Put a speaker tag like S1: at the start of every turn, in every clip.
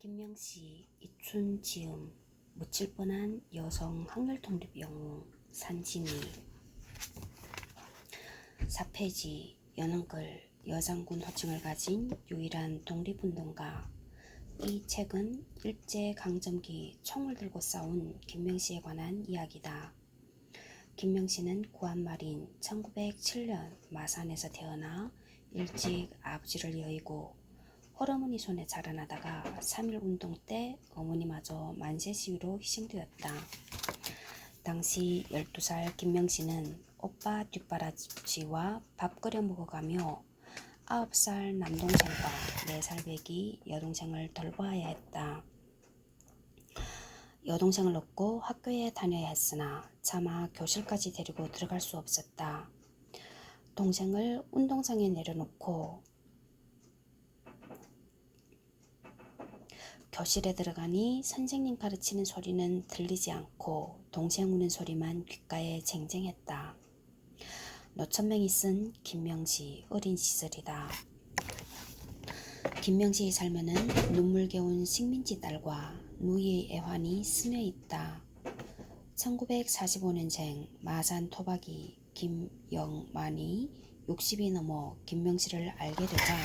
S1: 김명시, 이춘 지음, 묻힐 뻔한 여성 확률 독립 영웅 산진이 4페이지 연한글 여장군 호칭을 가진 유일한 독립운동가. 이 책은 일제강점기 총을 들고 싸운 김명시에 관한 이야기다. 김명시는 구한말인 1907년 마산에서 태어나 일찍 아버지를 여의고 홀어머니 손에 자라나다가 3.1운동 때 어머니마저 만세시위로 희생되었다. 당시 12살 김명시는 오빠 뒷바라지와 밥 끓여 먹어가며 9살 남동생과 4살 배기 여동생을 돌보아야 했다. 여동생을 얻고 학교에 다녀야 했으나 차마 교실까지 데리고 들어갈 수 없었다. 동생을 운동장에 내려놓고 교실에 들어가니 선생님 가르치는 소리는 들리지 않고 동생 우는 소리만 귓가에 쟁쟁했다. 노천명이 쓴 김명시 어린 시절이다. 김명시의 삶에는 눈물겨운 식민지 딸과 누이의 애환이 스며 있다. 1945년생 마산 토박이 김영만이 60이 넘어 김명시를 알게 되자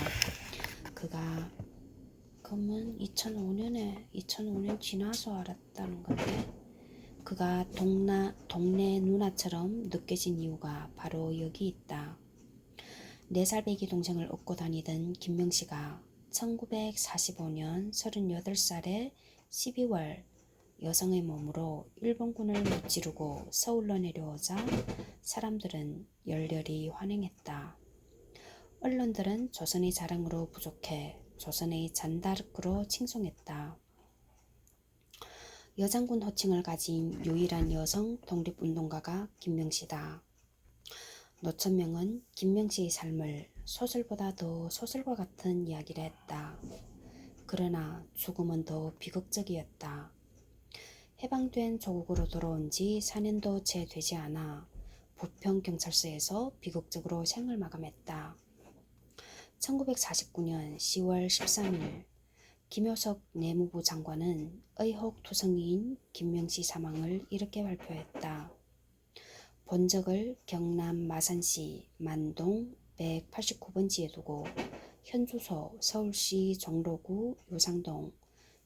S1: 그가 그러면 2005년 지나서 알았다는 건데 그가 동네 누나처럼 느껴진 이유가 바로 여기 있다. 4살 배기 동생을 업고 다니던 김명시가 1945년 38살에 12월 여성의 몸으로 일본군을 무찌르고 서울로 내려오자 사람들은 열렬히 환행했다. 언론들은 조선의 자랑으로 부족해 조선의 잔다르크로 칭송했다. 여장군 호칭을 가진 유일한 여성 독립운동가가 김명시다. 노천명은 김명시의 삶을 소설보다 더 소설과 같은 이야기를 했다. 그러나 죽음은 더 비극적이었다. 해방된 조국으로 돌아온 지 4년도 채 되지 않아 부평경찰서에서 비극적으로 생을 마감했다. 1949년 10월 13일 김효석 내무부 장관은 의혹투성이인 김명시 사망을 이렇게 발표했다. 본적을 경남 마산시 만동 189번지에 두고 현주소 서울시 종로구 요상동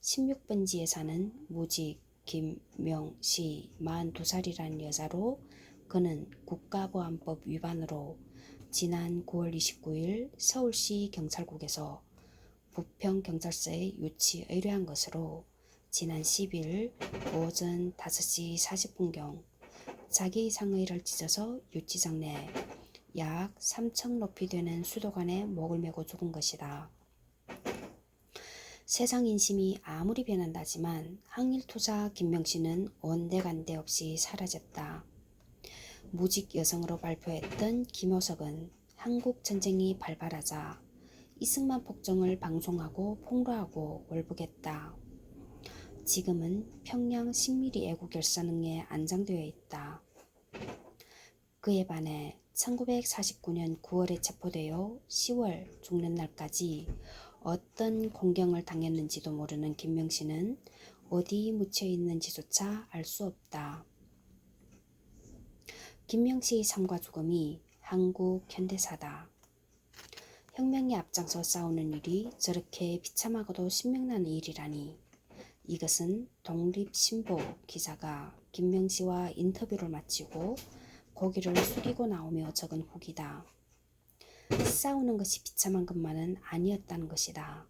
S1: 16번지에 사는 무직 김명시 42살이라는 여자로 그는 국가보안법 위반으로 지난 9월 29일 서울시 경찰국에서 부평경찰서에 유치 의뢰한 것으로 지난 10일 오전 5시 40분경 자기 상의를 찢어서 유치장 내 약 3층 높이 되는 수도관에 목을 메고 죽은 것이다. 세상 인심이 아무리 변한다지만 항일투사 김명시는 온데간데 없이 사라졌다. 무직 여성으로 발표했던 김효석은 한국전쟁이 발발하자 이승만 폭정을 방송하고 폭로하고 월북했다. 지금은 평양 식민지 애국열사능에 안장되어 있다. 그에 반해 1949년 9월에 체포되어 10월 죽는 날까지 어떤 공경을 당했는지도 모르는 김명시는 어디 묻혀 있는지조차 알 수 없다. 김명시의 삶과 죽음이 한국 현대사다. 혁명에 앞장서 싸우는 일이 저렇게 비참하고도 신명나는 일이라니. 이것은 독립신보 기자가 김명시와 인터뷰를 마치고 고개를 숙이고 나오며 적은 후기다. 싸우는 것이 비참한 것만은 아니었다는 것이다.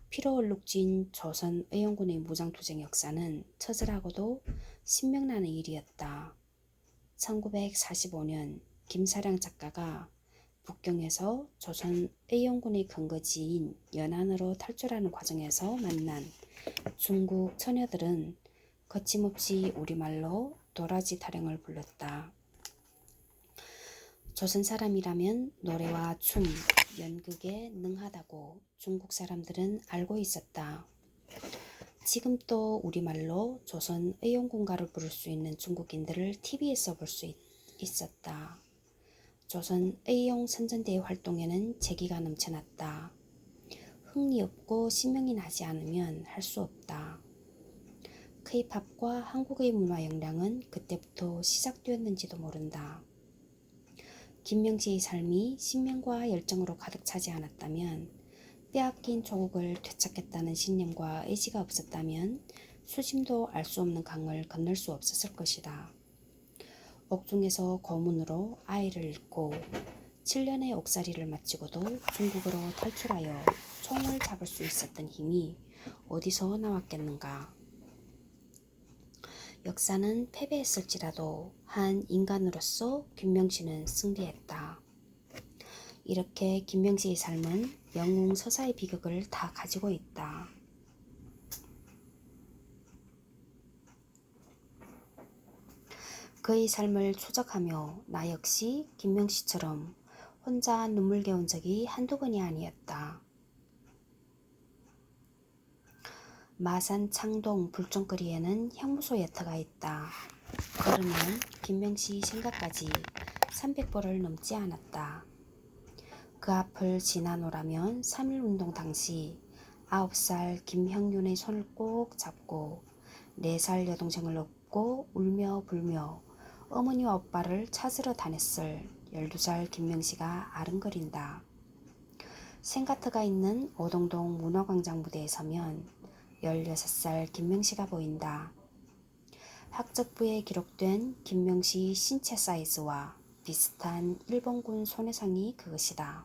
S1: 피로 얼룩진 조선 의용군의 무장투쟁 역사는 처절하고도 신명나는 일이었다. 1945년 김사량 작가가 북경에서 조선 의용군의 근거지인 연안으로 탈출하는 과정에서 만난 중국 처녀들은 거침없이 우리말로 도라지 타령을 불렀다. 조선 사람이라면 노래와 춤, 연극에 능하다고 중국 사람들은 알고 있었다. 지금 또 우리말로 조선 의용군가를 부를 수 있는 중국인들을 TV에서 볼 수 있었다. 조선 의용 선전대의 활동에는 재기가 넘쳐났다. 흥이 없고 신명이 나지 않으면 할 수 없다. K-팝과 한국의 문화 역량은 그때부터 시작되었는지도 모른다. 김명지의 삶이 신명과 열정으로 가득 차지 않았다면, 빼앗긴 조국을 되찾겠다는 신념과 의지가 없었다면 수심도 알 수 없는 강을 건널 수 없었을 것이다. 옥중에서 고문으로 아이를 잃고 7년의 옥살이를 마치고도 중국으로 탈출하여 총을 잡을 수 있었던 힘이 어디서 나왔겠는가. 역사는 패배했을지라도 한 인간으로서 김명시는 승리했다. 이렇게 김명시의 삶은 영웅 서사의 비극을 다 가지고 있다. 그의 삶을 추적하며 나 역시 김명시처럼 혼자 눈물겨운 적이 한두 번이 아니었다. 마산 창동 불종거리에는 형무소 여터가 있다. 걸으면 김명시 생각까지 300보를 넘지 않았다. 그 앞을 지나노라면 3.1 운동 당시 9살 김형윤의 손을 꼭 잡고 4살 여동생을 업고 울며 불며 어머니와 오빠를 찾으러 다녔을 12살 김명시가 아른거린다. 생가트가 있는 오동동 문화광장 무대에 서면 16살 김명시가 보인다. 학적부에 기록된 김명시 신체 사이즈와 비슷한 일본군 손해상이 그것이다.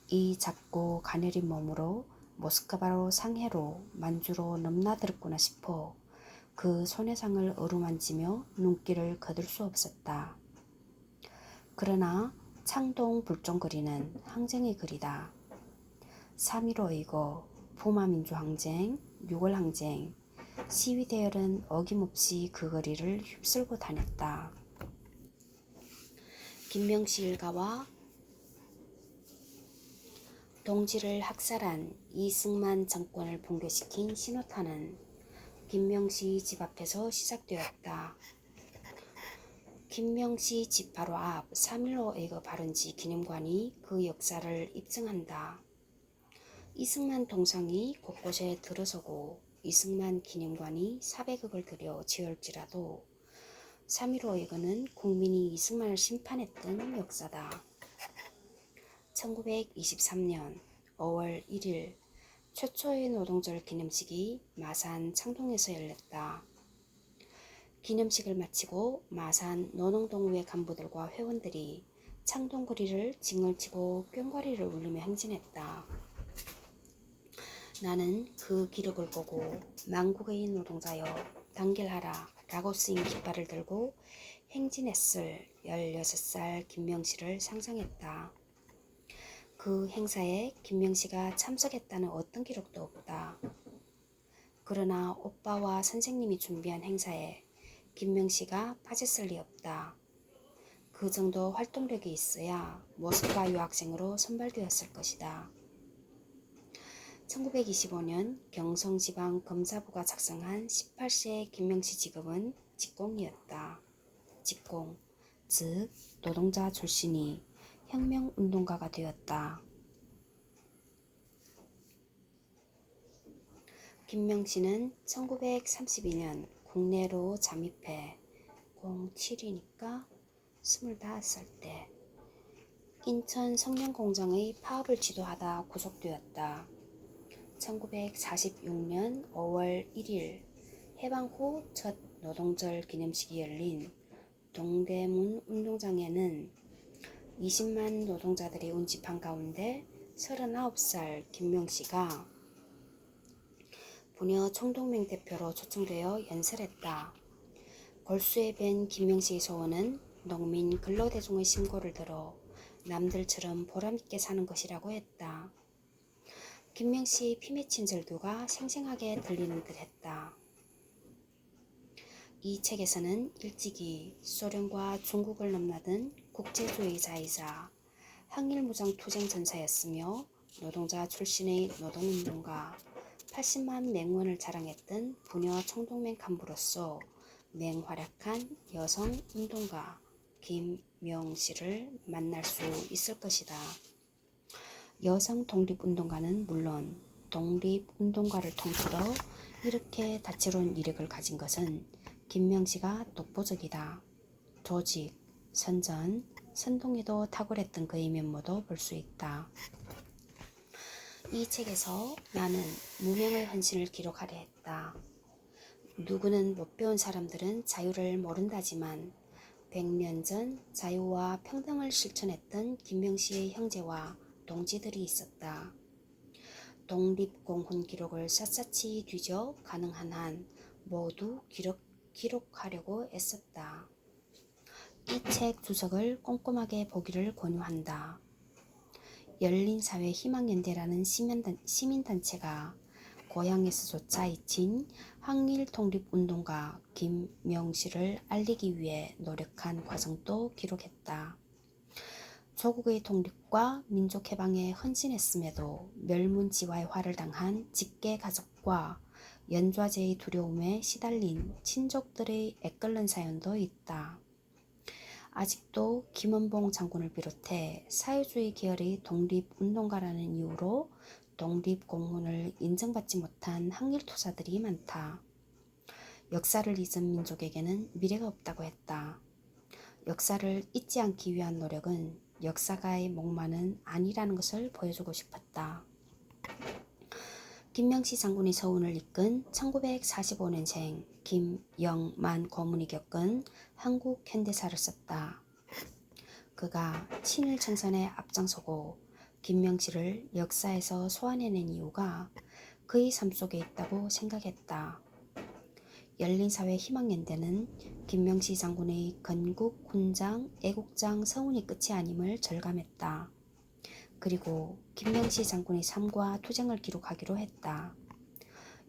S1: 이 작고 가녀린 몸으로 모스크바로 상해로 만주로 넘나들었구나 싶어 그 손해상을 어루만지며 눈길을 거둘 수 없었다. 그러나 창동 불종거리는 항쟁의 거리다. 3.15 의거, 부마민주항쟁, 6월 항쟁, 시위 대열은 어김없이 그 거리를 휩쓸고 다녔다. 김명시 일가와 동지를 학살한 이승만 정권을 붕괴시킨 신호탄은 김명시 집 앞에서 시작되었다. 김명시 집 바로 앞 3.15 의거 발원지 기념관이 그 역사를 입증한다. 이승만 동상이 곳곳에 들어서고 이승만 기념관이 400억을 들여 지을지라도 3.15 의거는 국민이 이승만을 심판했던 역사다. 1923년 5월 1일 최초의 노동절 기념식이 마산 창동에서 열렸다. 기념식을 마치고 마산 노농동호회 간부들과 회원들이 창동거리를 징을치고 꽹과리를 울리며 행진했다. 나는 그 기록을 보고 만국의 노동자여 단결하라 라고 쓰인 깃발을 들고 행진했을 16살 김명시를 상상했다. 그 행사에 김명시가 참석했다는 어떤 기록도 없다. 그러나 오빠와 선생님이 준비한 행사에 김명시가 빠졌을 리 없다. 그 정도 활동력이 있어야 모스크바 유학생으로 선발되었을 것이다. 1925년 경성지방검사부가 작성한 18세 김명시 직업은 직공이었다. 직공, 즉 노동자 출신이 혁명운동가가 되었다. 김명시는 1932년 국내로 잠입해 07이니까 25살 때 인천 성년공장의 파업을 지도하다 구속되었다. 1946년 5월 1일 해방 후 첫 노동절 기념식이 열린 동대문 운동장에는 20만 노동자들이 운집한 가운데 39살 김명시가 부녀 총동맹 대표로 초청되어 연설했다. 골수에 밴 김명시의 소원은 농민 근로대중의 신고를 들어 남들처럼 보람있게 사는 것이라고 했다. 김명시의 피 맺힌 절규가 생생하게 들리는 듯 했다. 이 책에서는 일찍이 소련과 중국을 넘나든 국제주의자이자 항일무장투쟁 전사였으며 노동자 출신의 노동운동가 80만 맹원을 자랑했던 부녀 총동맹 간부로서 맹활약한 여성운동가 김명시를 만날 수 있을 것이다. 여성 독립운동가는 물론 독립운동가를 통틀어 이렇게 다채로운 이력을 가진 것은 김명시가 독보적이다. 조직, 선전, 선동에도 탁월했던 그의 면모도 볼 수 있다. 이 책에서 나는 무명의 헌신을 기록하려 했다. 누구는 못 배운 사람들은 자유를 모른다지만 100년 전 자유와 평등을 실천했던 김명시의 형제와 동지들이 있었다. 독립공훈 기록을 샅샅이 뒤져 가능한 한 모두 기록하려고 애썼다. 이 책 주석을 꼼꼼하게 보기를 권유한다. 열린사회 희망연대라는 시민단체가 고향에서조차 잊힌 항일 독립운동가 김명시를 알리기 위해 노력한 과정도 기록했다. 조국의 독립과 민족해방에 헌신했음에도 멸문지화의 화를 당한 직계가족과 연좌제의 두려움에 시달린 친족들의 애끓는 사연도 있다. 아직도 김원봉 장군을 비롯해 사회주의 계열의 독립운동가라는 이유로 독립공훈을 인정받지 못한 항일투사들이 많다. 역사를 잊은 민족에게는 미래가 없다고 했다. 역사를 잊지 않기 위한 노력은 역사가의 목마는 아니라는 것을 보여주고 싶었다. 김명시 장군의 서운을 이끈 1945년생 김영만 고문이 겪은 한국 현대사를 썼다. 그가 친일 청산에 앞장서고 김명시를 역사에서 소환해낸 이유가 그의 삶 속에 있다고 생각했다. 열린사회 희망연대는 김명시 장군의 건국, 훈장, 애국장, 서운이 끝이 아님을 절감했다. 그리고 김명시 장군의 삶과 투쟁을 기록하기로 했다.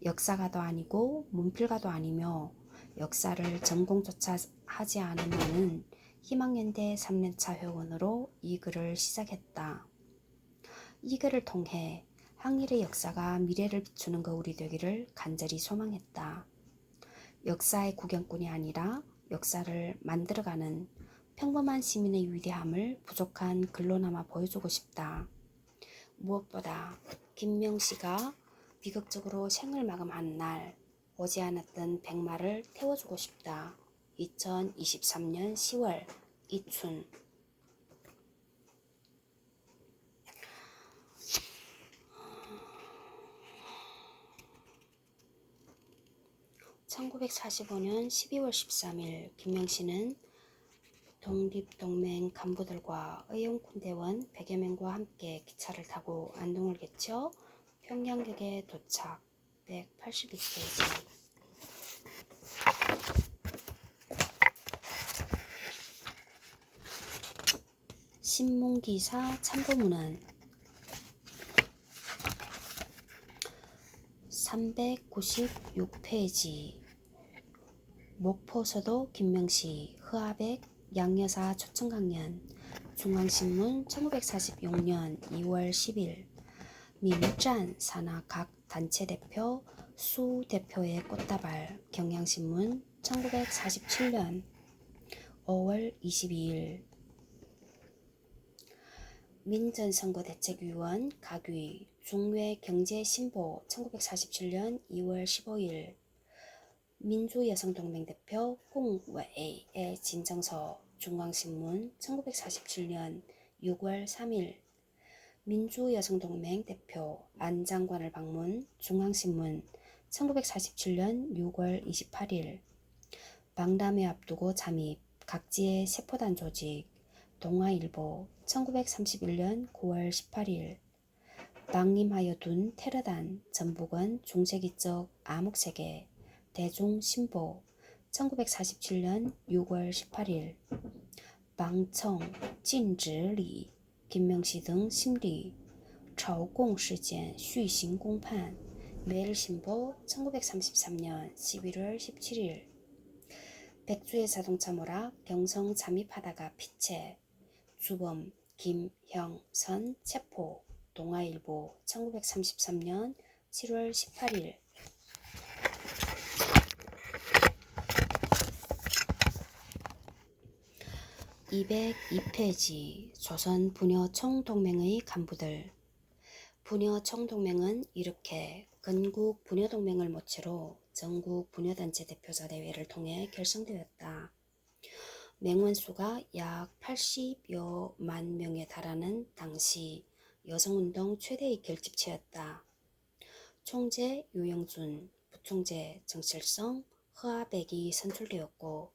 S1: 역사가도 아니고 문필가도 아니며 역사를 전공조차 하지 않은 나는 희망연대 3년차 회원으로 이 글을 시작했다. 이 글을 통해 항일의 역사가 미래를 비추는 거울이 되기를 간절히 소망했다. 역사의 구경꾼이 아니라 역사를 만들어가는 평범한 시민의 위대함을 부족한 글로나마 보여주고 싶다. 무엇보다 김명시가 비극적으로 생을 마감한 날 오지 않았던 백마를 태워주고 싶다. 2023년 10월 이춘. (1945년 12월 13일) 김명시는 독립동맹 간부들과 의용군대원 100여 명과 함께 기차를 타고 안동을 거쳐 평양역에 도착. 182페이지. 신문기사 참고문은 396페이지. 목포서도 김명시 흐아백 양여사 초청강연. 중앙신문 1946년 2월 10일. 민짠 산하 각 단체 대표 수 대표의 꽃다발. 경향신문 1947년 5월 22일. 민전선거대책위원 각위 중외경제신보 1947년 2월 15일. 민주여성동맹 대표 홍웨이의 진정서. 중앙신문 1947년 6월 3일. 민주여성동맹 대표 안 장관을 방문. 중앙신문 1947년 6월 28일. 박람회 앞두고 잠입 각지의 세포단 조직. 동아일보 1931년 9월 18일. 방임하여 둔 테러단 전북은 중세기적 암흑세계. 대중신보 1947년 6월 18일. 방청,禁止里, 김명시 등 심리, 朝贡事件 续行公判. 매일신보 1933년 11월 17일. 백주의 자동차 몰락 경성 잠입하다가 피체. 주범 김형선 체포. 동아일보 1933년 7월 18일. 202페이지. 조선 부녀 총동맹의 간부들. 부녀 총동맹은 이렇게 건국 부녀동맹을 모체로 전국 부녀단체 대표자 대회를 통해 결성되었다. 맹원수가 약 80여만 명에 달하는 당시 여성운동 최대의 결집체였다. 총재 유영준, 부총재 정철성, 허아백이 선출되었고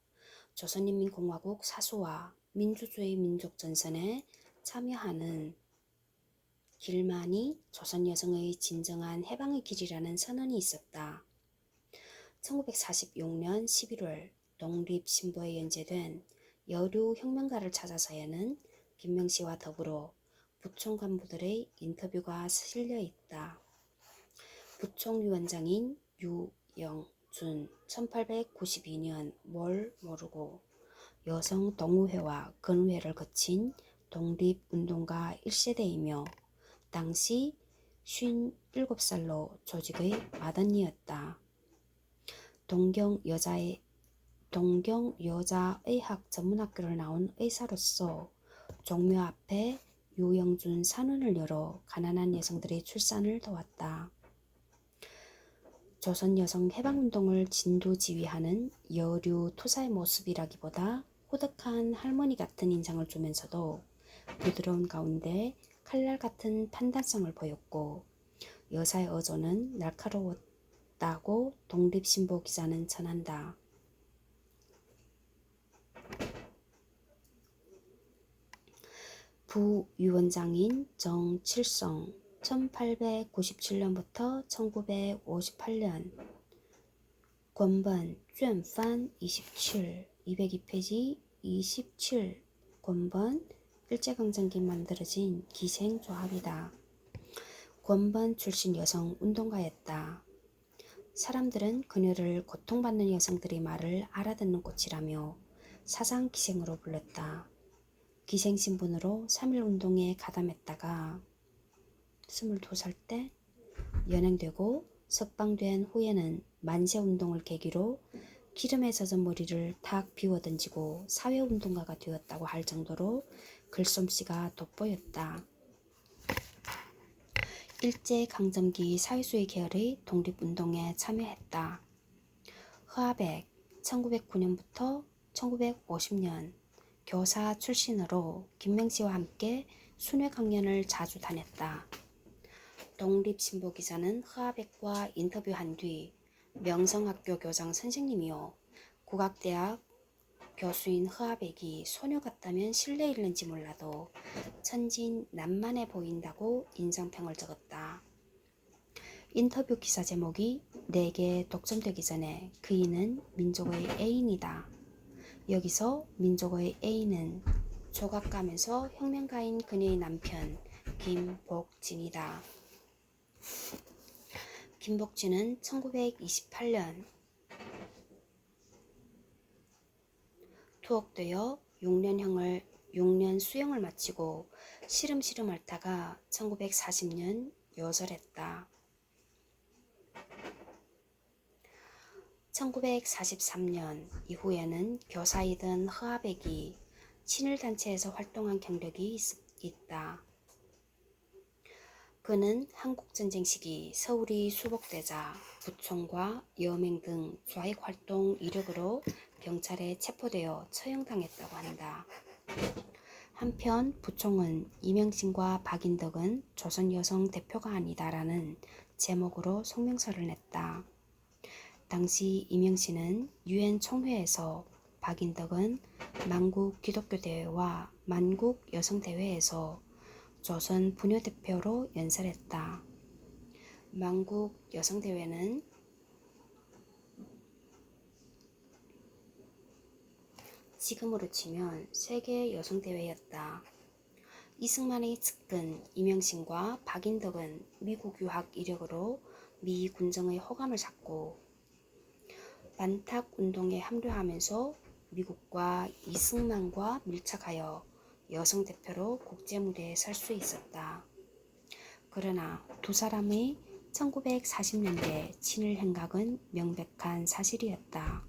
S1: 조선인민공화국 사수와 민주주의 민족전선에 참여하는 길만이 조선 여성의 진정한 해방의 길이라는 선언이 있었다. 1946년 11월 독립신보에 연재된 여류 혁명가를 찾아서에는 김명씨와 더불어 부총 간부들의 인터뷰가 실려 있다. 부총위원장인 유영준 1892년 뭘 모르고 여성 동우회와 건우회를 거친 독립운동가 1세대이며 당시 57살로 조직의 맏언니였다. 동경여자의학 전문학교를 나온 의사로서 종묘 앞에 유영준 산원을 열어 가난한 여성들의 출산을 도왔다. 조선 여성 해방운동을 진두지휘하는 여류 투사의 모습이라기보다 호덕한 할머니 같은 인상을 주면서도 부드러운 가운데 칼날 같은 판단성을 보였고 여사의 어조는 날카로웠다고 독립신보 기자는 전한다. 부위원장인 정칠성 1897년부터 1958년 권번卷番 27 202페이지 27 권번 일제강점기 만들어진 기생조합이다. 권번 출신 여성 운동가였다. 사람들은 그녀를 고통받는 여성들의 말을 알아듣는 꽃이라며 사상기생으로 불렀다. 기생신분으로 3.1운동에 가담했다가 22살 때 연행되고 석방된 후에는 만세운동을 계기로 기름에 젖은 머리를 탁 비워던지고 사회운동가가 되었다고 할 정도로 글솜씨가 돋보였다. 일제강점기 사회주의 계열의 독립운동에 참여했다. 허아백 1909년부터 1950년 교사 출신으로 김명씨와 함께 순회 강연을 자주 다녔다. 독립신보 기자는 허아백과 인터뷰한 뒤 명성학교 교장 선생님이요 국악대학 교수인 허아백이 소녀 같다면 실례 있는지 몰라도 천진난만해 보인다고 인상평을 적었다. 인터뷰 기사 제목이 내게 독점되기 전에 그이는 민족의 애인이다. 여기서 민족의 애인은 조각가면서 혁명가인 그녀의 남편 김복진이다. 김복진은 1928년 투옥되어 6년 수영을 마치고 시름시름 앓다가 1940년 요절했다. 1943년 이후에는 교사이던 허아백이 친일단체에서 활동한 경력이 있다. 그는 한국전쟁 시기 서울이 수복되자 부총과 여맹 등 좌익활동 이력으로 경찰에 체포되어 처형당했다고 한다. 한편 부총은 이명신과 박인덕은 조선 여성 대표가 아니다라는 제목으로 성명서를 냈다. 당시 이명신은 유엔 총회에서 박인덕은 만국 기독교대회와 만국 여성대회에서 조선 부녀대표로 연설했다. 만국 여성대회는 지금으로 치면 세계 여성대회였다. 이승만의 측근 이명신과 박인덕은 미국 유학 이력으로 미 군정의 호감을 샀고 반탁운동에 합류하면서 미국과 이승만과 밀착하여 여성대표로 국제무대에 설 수 있었다. 그러나 두 사람의 1940년대 친일 행각은 명백한 사실이었다.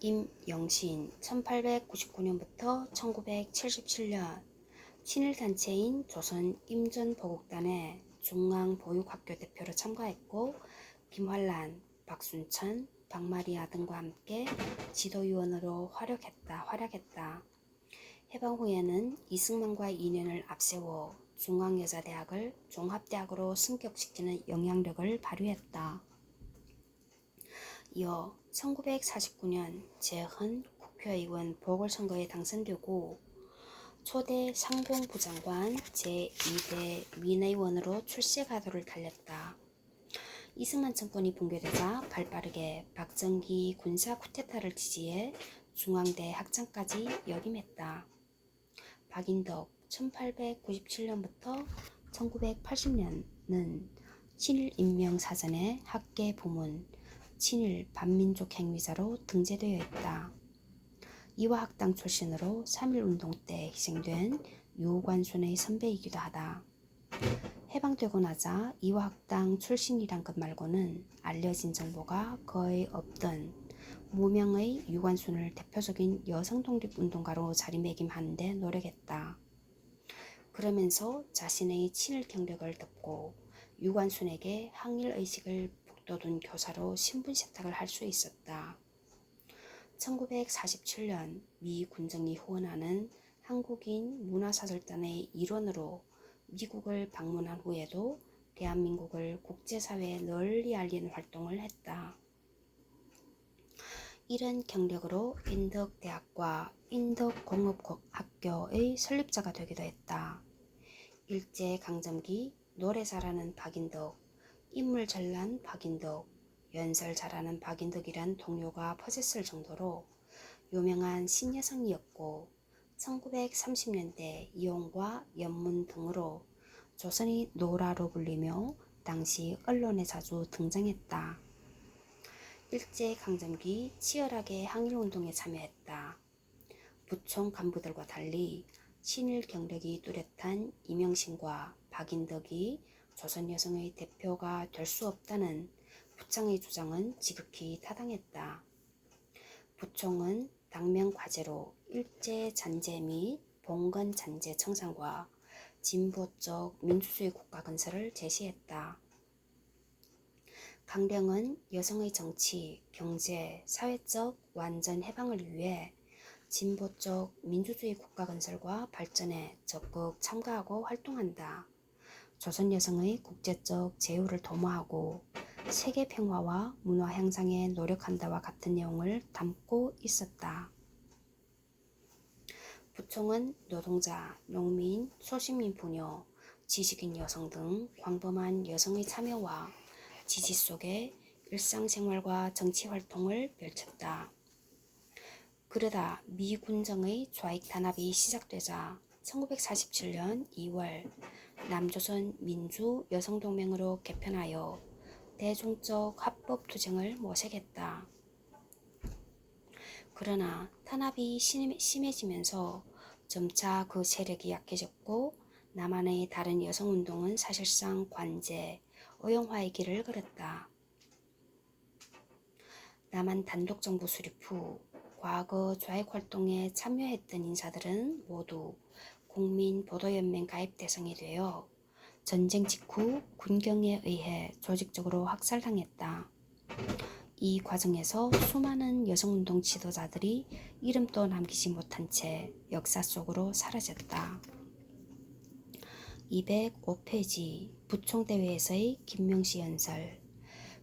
S1: 임영신 1899년부터 1977년 친일단체인 조선 임전보국단의 중앙보육학교 대표로 참가했고 김환란, 박순천, 박마리아 등과 함께 지도위원으로 활약했다. 해방 후에는 이승만과 인연을 앞세워 중앙여자대학을 종합대학으로 승격시키는 영향력을 발휘했다. 이어 1949년 재헌 국회의원 보궐선거에 당선되고 초대 상공부장관 제2대 민의원으로 출세가도를 달렸다. 이승만 정권이 붕괴되자 발빠르게 박정희 군사 쿠데타를 지지해 중앙대 학장까지 역임했다. 박인덕 1897년부터 1980년은 친일인명사전의 학계 부문 친일 반민족 행위자로 등재되어 있다. 이화학당 출신으로 3.1운동 때 희생된 유관순의 선배이기도 하다. 해방되고 나자 이화학당 출신이란 것 말고는 알려진 정보가 거의 없던 무명의 유관순을 대표적인 여성독립운동가로 자리매김하는 데 노력했다. 그러면서 자신의 친일 경력을 덮고 유관순에게 항일의식을 북돋운 교사로 신분 세탁을 할 수 있었다. 1947년 미 군정이 후원하는 한국인 문화사절단의 일원으로 미국을 방문한 후에도 대한민국을 국제사회에 널리 알리는 활동을 했다. 이런 경력으로 인덕대학과 인덕공업학교의 설립자가 되기도 했다. 일제강점기 노래 잘하는 박인덕, 인물 잘난 박인덕, 연설 잘하는 박인덕이란 동료가 퍼졌을 정도로 유명한 신여성이었고 1930년대 이용과 연문 등으로 조선이 노라로 불리며 당시 언론에 자주 등장했다. 일제강점기 치열하게 항일운동에 참여했다. 부총 간부들과 달리 친일 경력이 뚜렷한 이명신과 박인덕이 조선 여성의 대표가 될 수 없다는 부창의 주장은 지극히 타당했다. 부총은 당면 과제로 일제잔재 및 봉건잔재 청산과 진보적 민주주의 국가 건설을 제시했다. 강령은 여성의 정치, 경제, 사회적 완전 해방을 위해 진보적 민주주의 국가 건설과 발전에 적극 참가하고 활동한다. 조선 여성의 국제적 제휴를 도모하고 세계 평화와 문화 향상에 노력한다와 같은 내용을 담고 있었다. 부총은 노동자, 농민, 소시민 부녀, 지식인 여성 등 광범한 여성의 참여와 지지 속에 일상생활과 정치활동을 펼쳤다. 그러다 미 군정의 좌익 단합이 시작되자 1947년 2월 남조선 민주여성동맹으로 개편하여 대중적 합법투쟁을 모색했다. 그러나 탄압이 심해지면서 점차 그 세력이 약해졌고 남한의 다른 여성운동은 사실상 관제, 의용화의 길을 걸었다. 남한 단독정부 수립 후 과거 좌익활동에 참여했던 인사들은 모두 국민보도연맹 가입 대상이 되어 전쟁 직후 군경에 의해 조직적으로 학살당했다. 이 과정에서 수많은 여성운동 지도자들이 이름도 남기지 못한 채 역사 속으로 사라졌다. 205페이지 부총대회에서의 김명시 연설.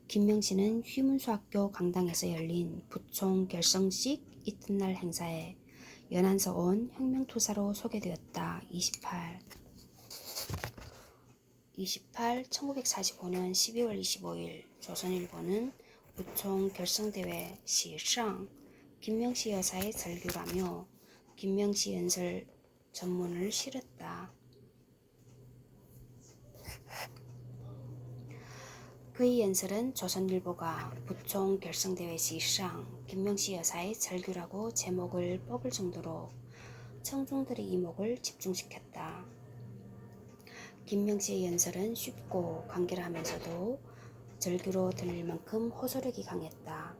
S1: 김명시는 휘문수학교 강당에서 열린 부총 결성식 이튿날 행사에 연안서 온 혁명투사로 소개되었다. 1945년 12월 25일 조선일보는 부총 결성대회 시상 김명시 여사의 절규라며 김명시 연설 전문을 실었다. 그의 연설은 조선일보가 부총 결성대회 시상 김명시 여사의 절규라고 제목을 뽑을 정도로 청중들의 이목을 집중시켰다. 김명시의 연설은 쉽고 간결하면서도 절규로 들릴 만큼 호소력이 강했다.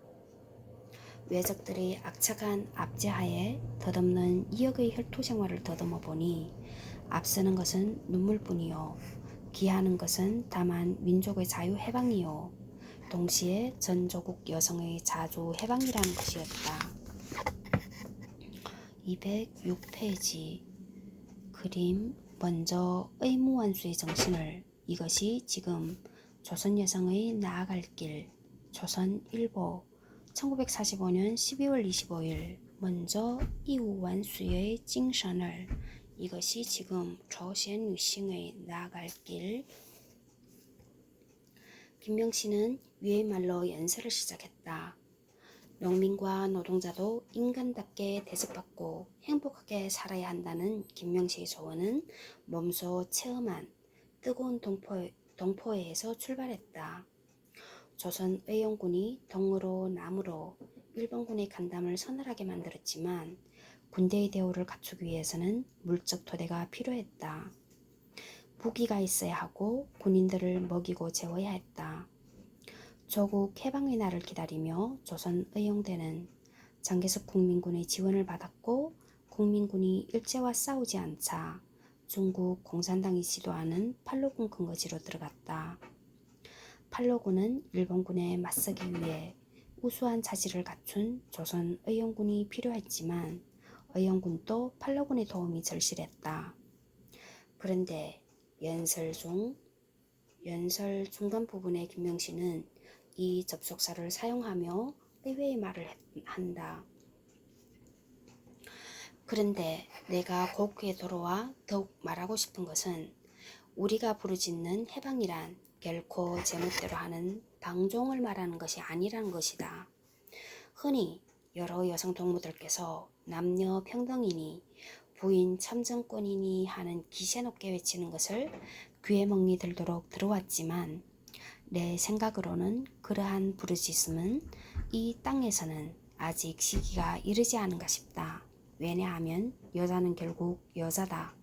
S1: 외적들의 악착한 압제하에 덧없는 2억의 혈투 생활을 더듬어 보니 앞서는 것은 눈물뿐이요 기하는 것은 다만 민족의 자유 해방이요 동시에 전 조국 여성의 자주 해방이라는 것이었다. 206페이지 그림 먼저 의무완수의 정신을 이것이 지금 조선 여성의 나아갈 길 조선일보 1945년 12월 25일 먼저 이우완수의精神을 이것이 지금 조선 유싱의 나아갈 길 김명씨는 위의 말로 연설을 시작했다. 농민과 노동자도 인간답게 대접받고 행복하게 살아야 한다는 김명씨의 소원은 몸소 체험한 뜨거운 동포회에서 출발했다. 조선 의용군이 덩으로 나무로 일본군의 간담을 서늘하게 만들었지만 군대의 대우를 갖추기 위해서는 물적 토대가 필요했다. 무기가 있어야 하고 군인들을 먹이고 재워야 했다. 조국 해방의 날을 기다리며 조선 의용대는 장개석 국민군의 지원을 받았고 국민군이 일제와 싸우지 않자 중국 공산당이 지도하는 팔로군 근거지로 들어갔다. 팔로군은 일본군에 맞서기 위해 우수한 자질을 갖춘 조선 의용군이 필요했지만 의용군도 팔로군의 도움이 절실했다. 그런데 연설 중간 부분에 김명씨는 이 접속사를 사용하며 의외의 말을 한다. 그런데 내가 고국에 돌아와 더욱 말하고 싶은 것은 우리가 부르짖는 해방이란 결코 제멋대로 하는 방종을 말하는 것이 아니라는 것이다. 흔히 여러 여성 동무들께서 남녀 평등이니 부인 참정권이니 하는 기세높게 외치는 것을 귀에 멍이 들도록 들어왔지만 내 생각으로는 그러한 부르짖음은 이 땅에서는 아직 시기가 이르지 않은가 싶다. 왜냐하면 여자는 결국 여자다.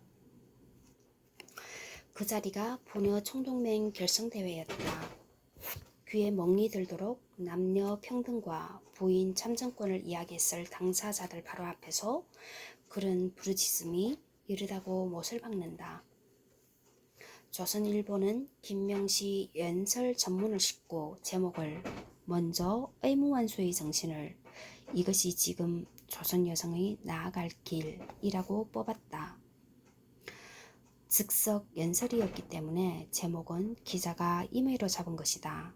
S1: 그 자리가 부녀 총동맹 결성대회였다. 귀에 멍이 들도록 남녀 평등과 부인 참정권을 이야기했을 당사자들 바로 앞에서 그런 부르짖음이 이르다고 못을 박는다. 조선일보는 김명씨 연설 전문을 싣고 제목을 먼저 의무완수의 정신을 이것이 지금 조선 여성의 나아갈 길이라고 뽑았다. 즉석 연설이었기 때문에 제목은 기자가 임의로 잡은 것이다.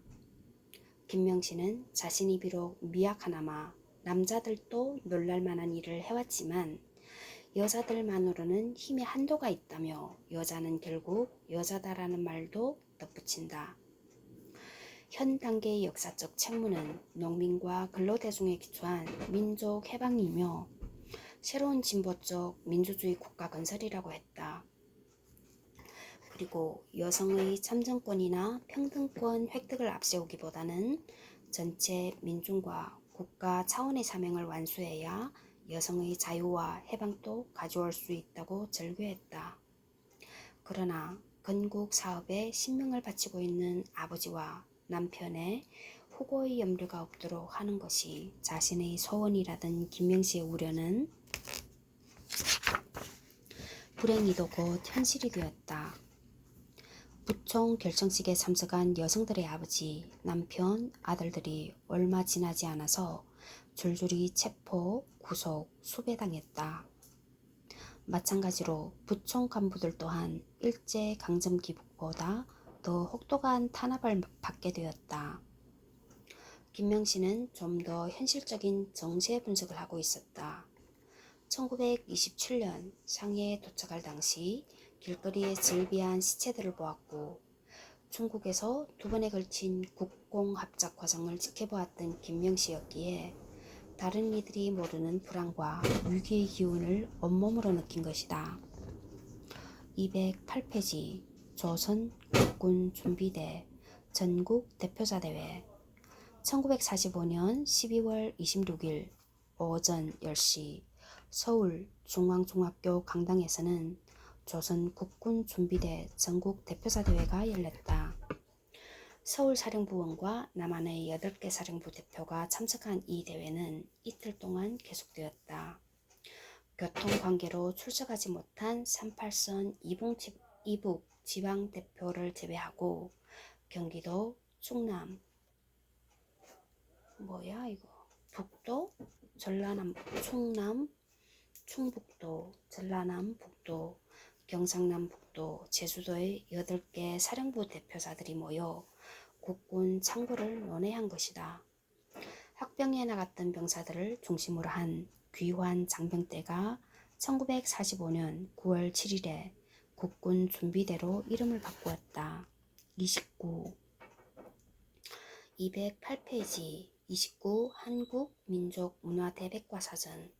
S1: 김명씨는 자신이 비록 미약하나마 남자들도 놀랄만한 일을 해왔지만 여자들만으로는 힘의 한도가 있다며 여자는 결국 여자다라는 말도 덧붙인다. 현 단계의 역사적 책무는 농민과 근로대중에 기초한 민족 해방이며 새로운 진보적 민주주의 국가 건설이라고 했다. 그리고 여성의 참정권이나 평등권 획득을 앞세우기보다는 전체 민중과 국가 차원의 사명을 완수해야 여성의 자유와 해방도 가져올 수 있다고 절규했다. 그러나 건국 사업에 신명을 바치고 있는 아버지와 남편의 후고의 염려가 없도록 하는 것이 자신의 소원이라던 김명씨의 우려는 불행히도 곧 현실이 되었다. 부총 결정식에 참석한 여성들의 아버지, 남편, 아들들이 얼마 지나지 않아서 줄줄이 체포, 구속, 수배당했다. 마찬가지로 부총 간부들 또한 일제 강점 기복보다 더 혹독한 탄압을 받게 되었다. 김명씨는 좀 더 현실적인 정세 분석을 하고 있었다. 1927년 상해에 도착할 당시 길거리에 즐비한 시체들을 보았고 중국에서 2번에 걸친 국공합작 과정을 지켜보았던 김명씨였기에 다른 이들이 모르는 불안과 위기의 기운을 온몸으로 느낀 것이다. 208페이지 조선 국군 준비대 전국 대표자 대회 1945년 12월 26일 오전 10시 서울 중앙중학교 강당에서는 조선 국군 준비대 전국 대표자 대회가 열렸다. 서울사령부원과 남한의 8개 사령부 대표가 참석한 이 대회는 이틀 동안 계속되었다. 교통관계로 출석하지 못한 38선 이북 지방대표를 제외하고 경기도, 충남, 북도, 전라남, 충북도, 전라남북도, 경상남북도, 제주도의 8개 사령부 대표자들이 모여 국군 창구를 논의한 것이다. 학병에 나갔던 병사들을 중심으로 한 귀환 장병대가 1945년 9월 7일에 국군 준비대로 이름을 바꾸었다. 29. 208페이지 29 한국민족문화대백과사전.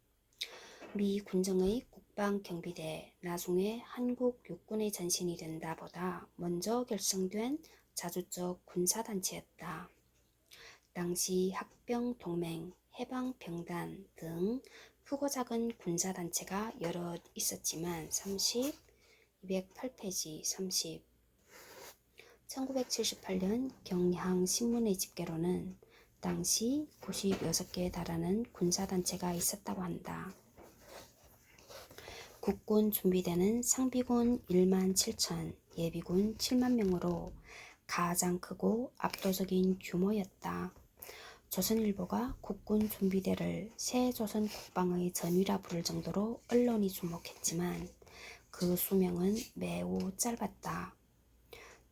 S1: 미 군정의 국방경비대, 나중에 한국육군의 전신이 된다 보다 먼저 결성된 자주적 군사단체였다. 당시 학병동맹, 해방병단 등 크고 작은 군사단체가 여러 있었지만 208페이지 30. 1978년 경향신문의 집계로는 당시 96개에 달하는 군사단체가 있었다고 한다. 국군 준비대는 상비군 1만 7천, 예비군 7만 명으로 가장 크고 압도적인 규모였다. 조선일보가 국군 준비대를 새 조선 국방의 전위라 부를 정도로 언론이 주목했지만 그 수명은 매우 짧았다.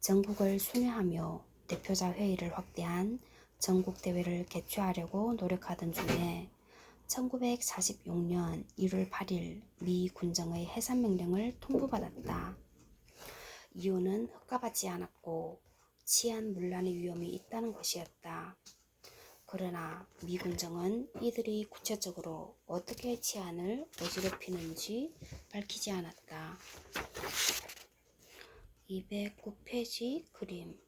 S1: 전국을 순회하며 대표자 회의를 확대한 전국대회를 개최하려고 노력하던 중에 1946년 1월 8일 미 군정의 해산명령을 통보받았다. 이유는 허가받지 않았고 치안 문란의 위험이 있다는 것이었다. 그러나 미 군정은 이들이 구체적으로 어떻게 치안을 어지럽히는지 밝히지 않았다. 209페이지 그림.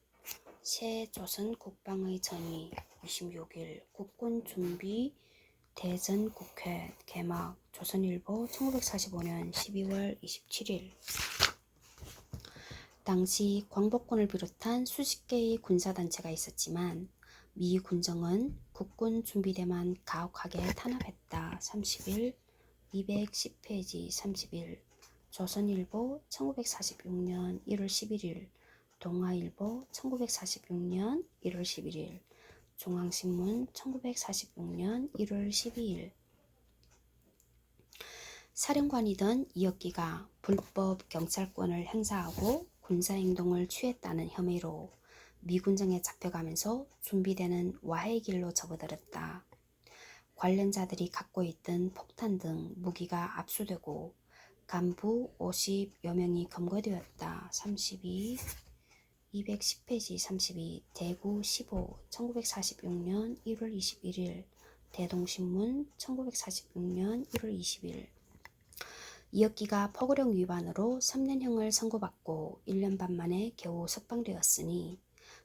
S1: 새 조선 국방의 전위 26일 국군 준비 대전국회 개막. 조선일보 1945년 12월 27일. 당시 광복군을 비롯한 수십 개의 군사단체가 있었지만 미 군정은 국군 준비대만 가혹하게 탄압했다. 30일 210페이지 31. 조선일보 1946년 1월 11일, 동아일보 1946년 1월 11일, 중앙신문 1946년 1월 12일. 사령관이던 이혁기가 불법 경찰권을 행사하고 군사행동을 취했다는 혐의로 미군정에 잡혀가면서 준비대는 와해의 길로 접어들었다. 관련자들이 갖고 있던 폭탄 등 무기가 압수되고 간부 50여 명이 검거되었다. 32, 210페이지 32. 대구 15, 1946년 1월 21일, 대동신문 1946년 1월 20일. 이혁기가 포고령 위반으로 3년형을 선고받고 1년 반 만에 겨우 석방되었으니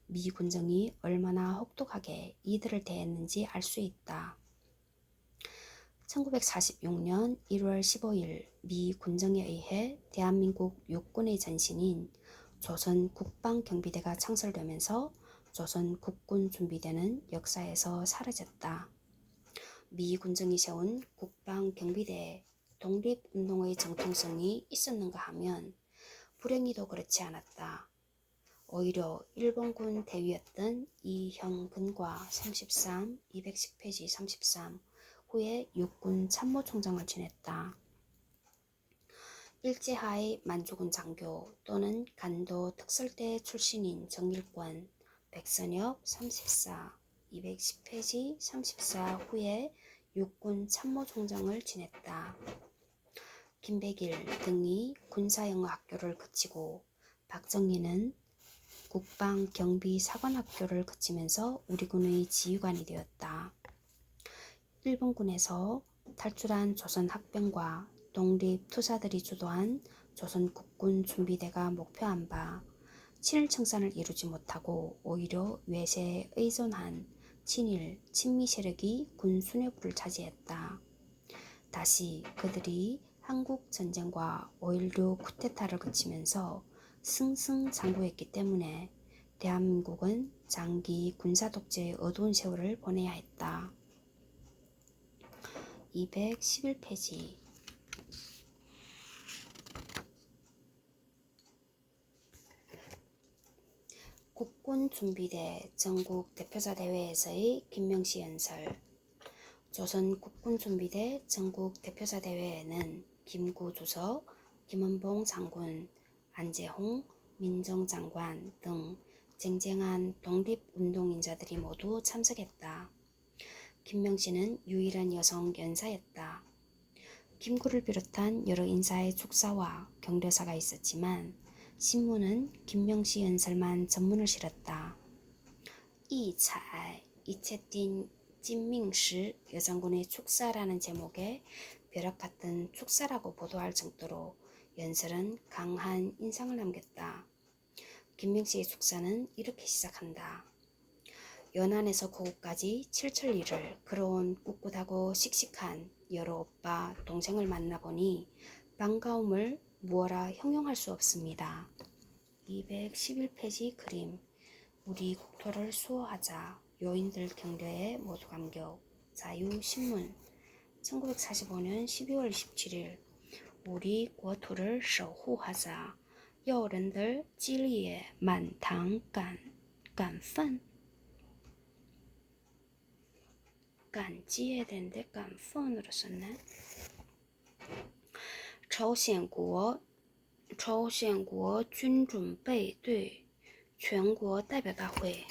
S1: 미 군정이 얼마나 혹독하게 이들을 대했는지 알 수 있다. 1946년 1월 15일 미 군정에 의해 대한민국 육군의 전신인 조선 국방경비대가 창설되면서 조선 국군준비대는 역사에서 사라졌다. 미 군정이 세운 국방경비대에 독립운동의 정통성이 있었는가 하면 불행히도 그렇지 않았다. 오히려 일본군 대위였던 이형근과 33, 210페이지 33 후에 육군 참모총장을 지냈다. 일제하의 만주군 장교 또는 간도 특설대 출신인 정일권, 백선엽 34, 210페이지 34 후에 육군 참모총장을 지냈다. 김백일 등이 군사영어학교를 거치고 박정희는 국방경비사관학교를 거치면서 우리 군의 지휘관이 되었다. 일본군에서 탈출한 조선 학병과 독립투사들이 주도한 조선 국군 준비대가 목표한 바 친일 청산을 이루지 못하고 오히려 외세에 의존한 친일, 친미 세력이 군 수뇌부를 차지했다. 다시 그들이 한국전쟁과 5.16 쿠데타를 거치면서 승승장구했기 때문에 대한민국은 장기 군사 독재의 어두운 세월을 보내야 했다. 211페이지. 국군준비대 전국 대표자 대회에서의 김명시 연설. 조선 국군준비대 전국 대표자 대회에는 김구두석, 김은봉 장군, 안재홍 민정장관 등 쟁쟁한 독립운동인자들이 모두 참석했다. 김명시는 유일한 여성 연사였다. 김구를 비롯한 여러 인사의 축사와 경려사가 있었지만 신문은 김명시 연설만 전문을 실었다. 이彩, 이채띤 찐밍시 여장군의 축사라는 제목의 벼락 같은 축사라고 보도할 정도로 연설은 강한 인상을 남겼다. 김명시의 축사는 이렇게 시작한다. 연안에서 고국까지 7천리를 걸어온 꿋꿋하고 씩씩한 여러 오빠 동생을 만나보니 반가움을 무어라 형용할 수 없습니다. 211페이지 그림. 우리 국토를 수호하자. 요인들 경례에 모두 감격. 자유신문 1945년 12월 27일. 우리国土를 守护하자. 要人的激烈满堂感奋 感激해야 되는데感奋으로 썼네. 朝鲜国军准备对全国代表大会.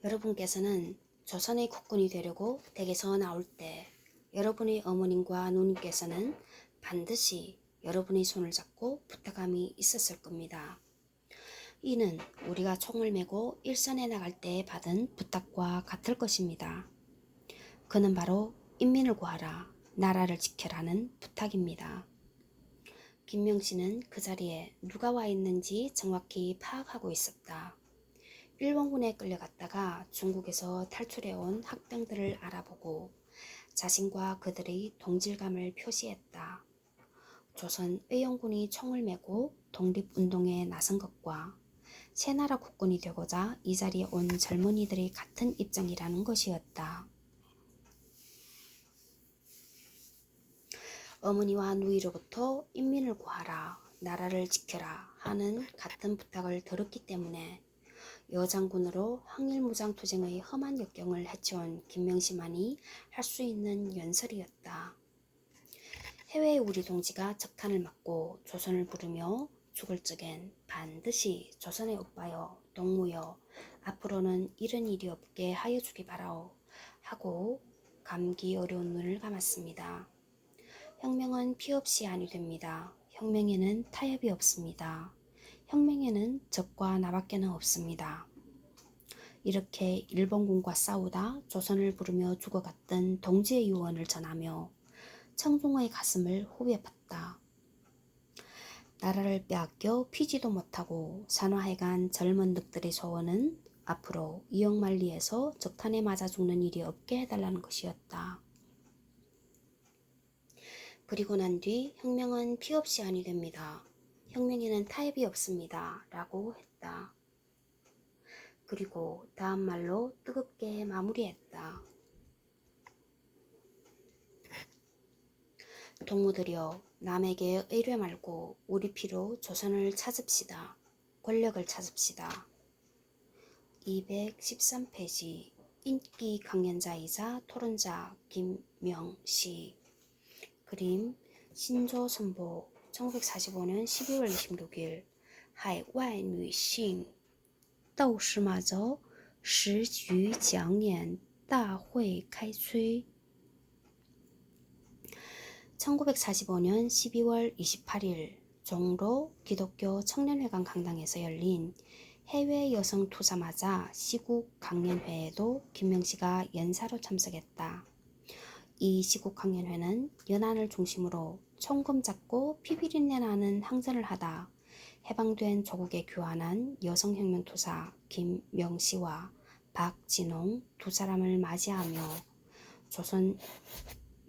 S1: 여러분께서는 조선의 국군이 되려고 댁에서 나올 때 여러분의 어머님과 누님께서는 반드시 여러분의 손을 잡고 부탁함이 있었을 겁니다. 이는 우리가 총을 메고 일선에 나갈 때 받은 부탁과 같을 것입니다. 그는 바로 인민을 구하라, 나라를 지켜라는 부탁입니다. 김명시는 그 자리에 누가 와 있는지 정확히 파악하고 있었다. 일본군에 끌려갔다가 중국에서 탈출해온 학병들을 알아보고 자신과 그들의 동질감을 표시했다. 조선 의용군이 총을 메고 독립운동에 나선 것과 새나라 국군이 되고자 이 자리에 온 젊은이들이 같은 입장이라는 것이었다. 어머니와 누이로부터 인민을 구하라, 나라를 지켜라 하는 같은 부탁을 들었기 때문에 여장군으로 항일무장투쟁의 험한 역경을 헤쳐온 김명시만이 할 수 있는 연설이었다. 해외의 우리 동지가 적탄을 맞고 조선을 부르며 죽을 적엔 반드시 조선의 오빠여, 동무여, 앞으로는 이런 일이 없게 하여 주기 바라오 하고 감기 어려운 눈을 감았습니다. 혁명은 피 없이 아니 됩니다. 혁명에는 타협이 없습니다. 혁명에는 적과 나밖에는 없습니다. 이렇게 일본군과 싸우다 조선을 부르며 죽어갔던 동지의 유언을 전하며 청중의 가슴을 후벼 팠다. 나라를 빼앗겨 피지도 못하고 산화해간 젊은 늑들의 소원은 앞으로 이역만리에서 적탄에 맞아 죽는 일이 없게 해달라는 것이었다. 그리고 난 뒤 혁명은 피 없이 아니 됩니다. 혁명에는 타협이 없습니다. 라고 했다. 그리고 다음 말로 뜨겁게 마무리했다. 동무들이여, 남에게 의뢰 말고 우리 피로 조선을 찾읍시다. 권력을 찾읍시다. 213페이지. 인기 강연자이자 토론자 김명시. 그림 신조선보 1945년 12월 26일. 海外女性斗士马走时局讲演大会开催. 1945년 12월 28일 종로 기독교 청년회관 강당에서 열린 해외 여성 투자마자 시국 강연회에도 김명시가 연사로 참석했다. 이 시국 강연회는 연안을 중심으로 총금 잡고 피비린내 나는 항전을 하다 해방된 조국에 귀환한 여성혁명 투사 김명시와 박진홍 두 사람을 맞이하며 조선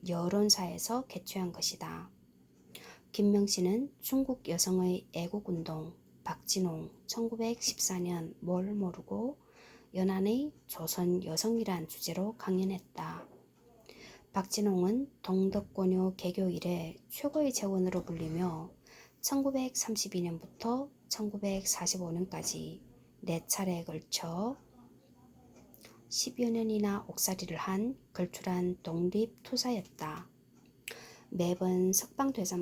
S1: 여론사에서 개최한 것이다. 김명시는 중국 여성의 애국운동, 박진홍 1914년 뭘 모르고 연안의 조선 여성이란 주제로 강연했다. 박진홍은 동덕권유 개교 이래 최고의 재원으로 불리며 1932년부터 1945년까지 4차례에 걸쳐 10여 년이나 옥살이를 한 걸출한 독립투사였다. 매번 석방되자마자